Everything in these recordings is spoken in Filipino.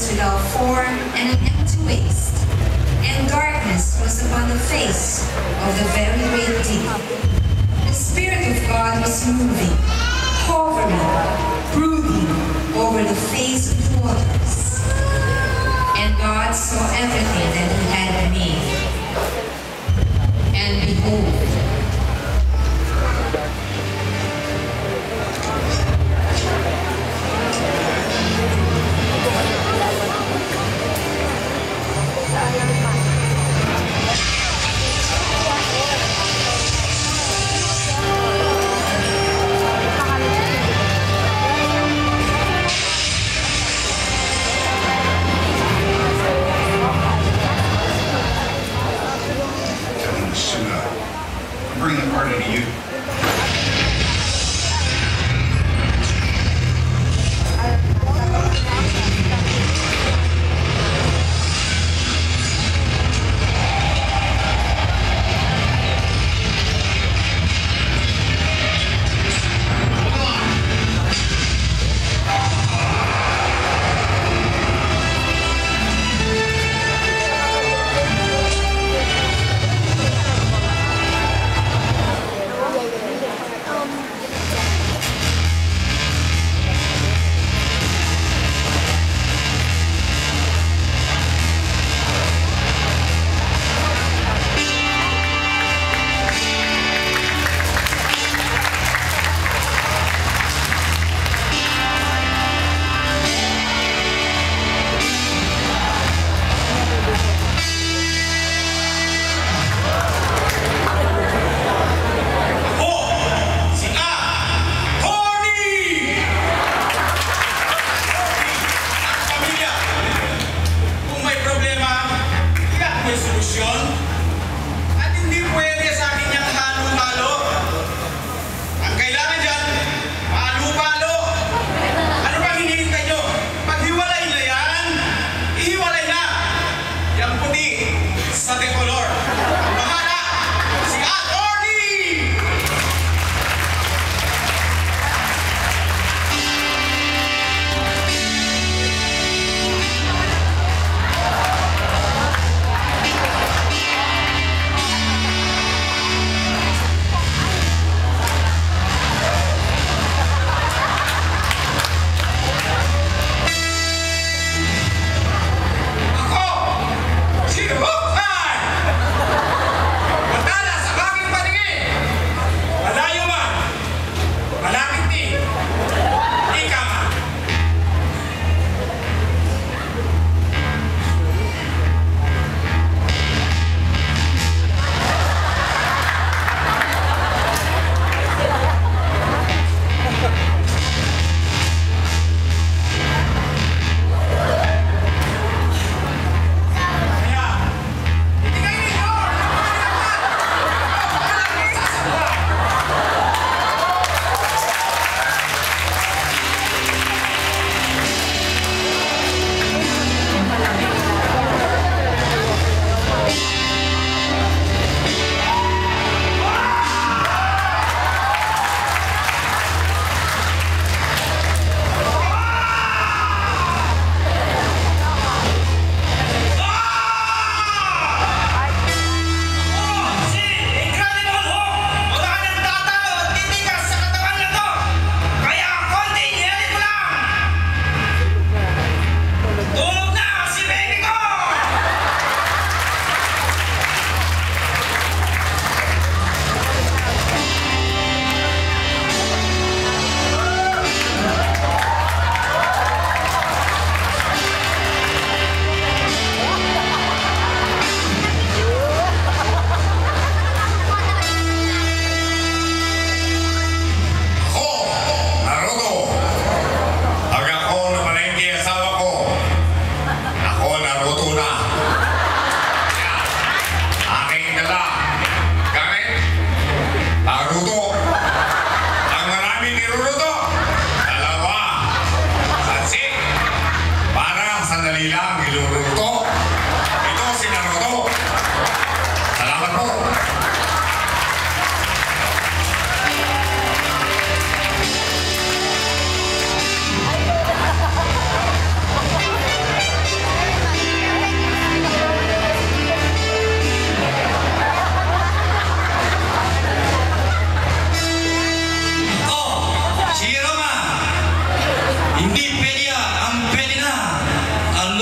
was without form and an empty waste, and darkness was upon the face of the very great deep. The Spirit of God was moving, hovering, brooding over the face of the waters. And God saw everything that he had made. And behold, I'm bringing the party to you.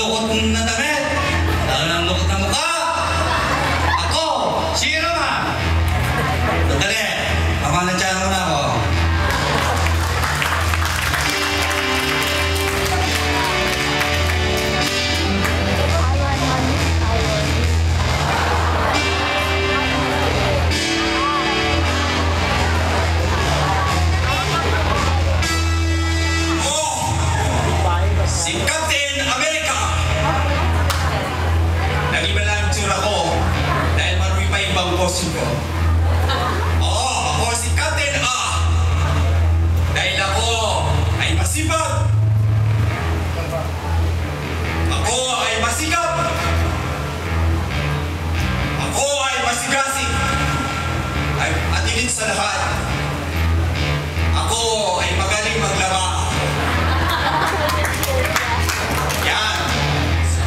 lukot na damit. Lalo ng lukot na mukha. Ako, si Rama. Sandali, pamanatsahan mo na ako. Si Captain America! Nag-iba lang ang tsura ko dahil marami pa ibang boss ko. Oo, ako si Captain A. Dahil ako ay masipag. Ako ay masikap. Ako ay masigasig. At higit sa lahat, ako ay magaling maglaba. Yan!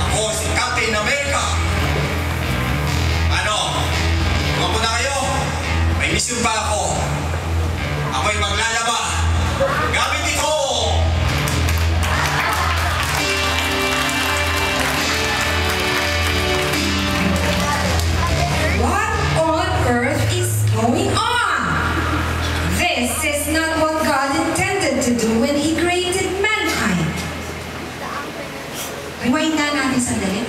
Ako si Captain America! Ano? Huwag na kayo? May mission pa ako. Ako'y maglalaba. Gamit ito! What on earth is going on? This is not what God intended to do when He created mankind. Rewind na natin sandali.